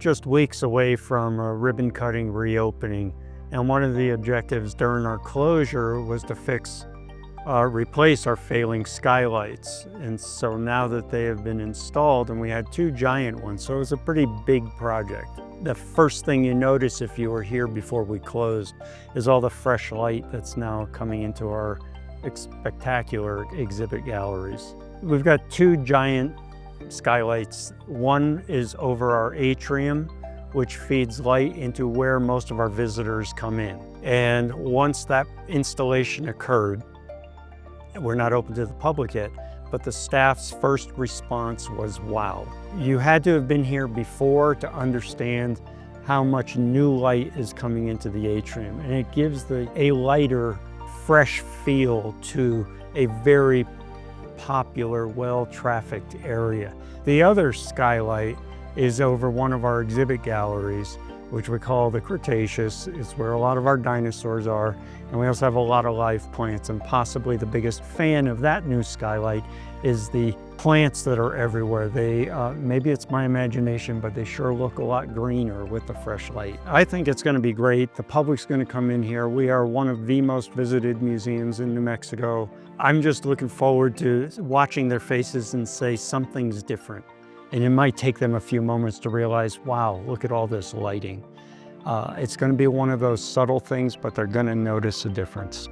just weeks away from a ribbon cutting reopening, and one of the objectives during our closure was to replace our failing skylights. And so now that they have been installed, and we had 2 giant ones, so it was a pretty big project. The first thing you notice if you were here before we closed is all the fresh light that's now coming into our spectacular exhibit galleries. We've got 2 giant skylights. One is over our atrium, which feeds light into where most of our visitors come in. And once that installation occurred, we're not open to the public yet, but the staff's first response was, wow. You had to have been here before to understand how much new light is coming into the atrium. And it gives a lighter, fresh feel to a very popular, well-trafficked area. The other skylight is over one of our exhibit galleries, which we call the Cretaceous. It's where a lot of our dinosaurs are. And we also have a lot of live plants, and possibly the biggest fan of that new skylight is the plants that are everywhere. Maybe it's my imagination, but they sure look a lot greener with the fresh light. I think it's gonna be great. The public's gonna come in here. We are one of the most visited museums in New Mexico. I'm just looking forward to watching their faces and say something's different. And it might take them a few moments to realize, wow, look at all this lighting. It's gonna be one of those subtle things, but they're gonna notice a difference.